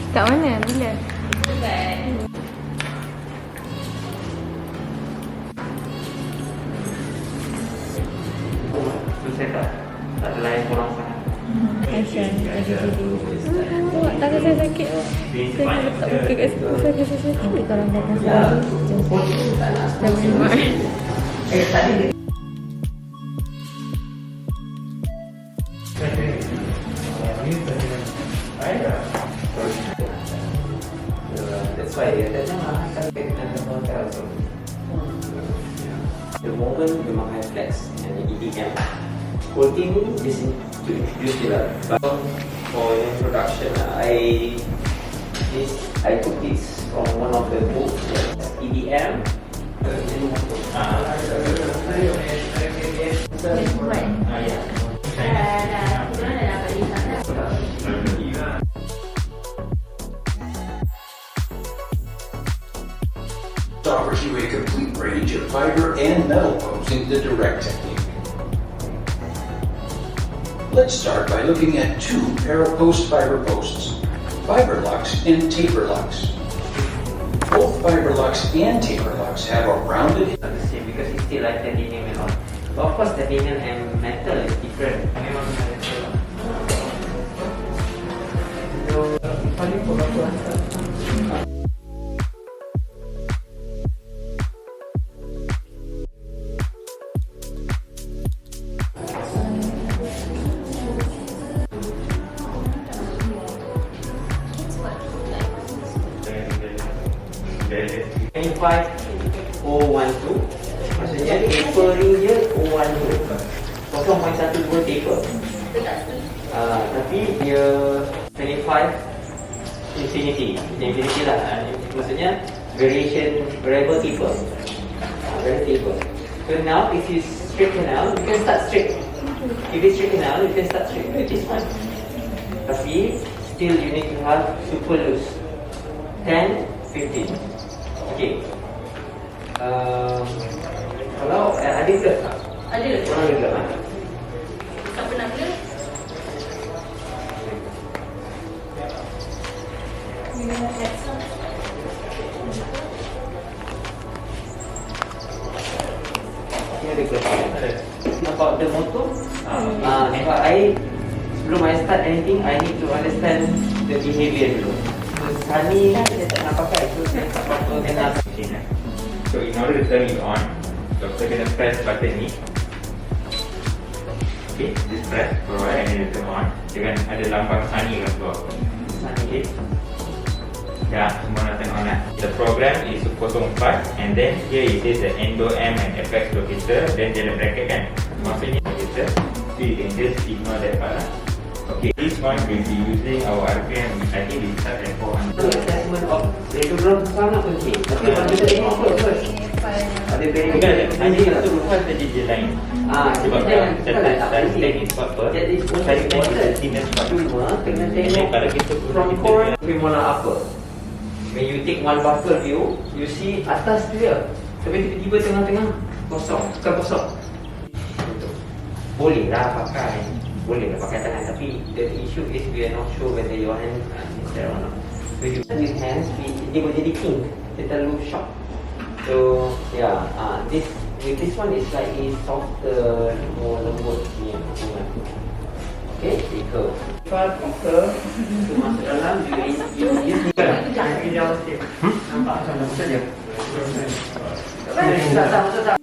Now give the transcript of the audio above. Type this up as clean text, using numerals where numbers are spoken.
Kat mana? Bila? Saya tak ada lain korang sangat. Aisyah, awak tangan saya sakit awak. Saya nak letak muka kat situ. Saya sakit kalau datang saya. Dah memang. That's why that time I can't get into the hotel also. The moment memang high flex and EDM. Whole thing is to introduce it lah. But for introduction, I took this from one of the books, EDM. Offers you a complete range of fiber and metal posing the direct technique. Let's start by looking at two parapost fiber posts, fiber lux and taper lux. Both fiber lux and taper lux have a rounded Not the same because it's still like titanium and all. But of course, titanium and metal is different. Memang metal. So, paling pun aku rasa. Maksudnya tapering je 012 0.12 taper. Tapi dia 25 infinity lah. Maksudnya variable taper. Very taper. So now if you straight canal, you can start straight. If it's straight canal, you can start straight. Which is fine. Tapi still you need to have super loose. 10, 15. Okay. Kalau ada ke? Ada. Orang ada ke? Siapa nak ke? Ini ada ke? Ada. About the motor? Nampak sebelum I start anything, I need to understand the behavior dulu. Sunny kan saya tak nak pakai, so saya tak apa kena. So in order to turn it on, doktor kena press button ni. Okay, just press for a while and then you turn on. Dia kan ada lambang sunny kat bawah. Sunny. Ya, semua nak turn on lah. The program is 04 and then here it says the endo M and FX locator. Then dia ada bracket kan, maksudnya locator. So you can just ignore that part lah. Okay, this one will be using our RPM. I think we start at 400. Assessment of radiogram sangat penting. Tapi kalau kita tengok first, ada Bukan, hanya satu rupas saja je lain. Sebab jangan tadi teknik apa? Jadi Tadi teknik thickness apa? cuma kena tengok Kalau kita from core premolar upper. When you take one buffer view, you see atas clear. Tapi tiba-tiba tengah-tengah kosong, bukan kosong. Boleh lah pakai tangan, tapi the issue is we are not sure whether your hand is there or not. So you with hands, dia boleh jadi pink, dia terlalu sharp. So yeah, with this one is slightly softer, more lembut ni. Okay, tiga. Kalau kita masuk dalam, you bukan. Nampak macam mana saja. Tak tahu.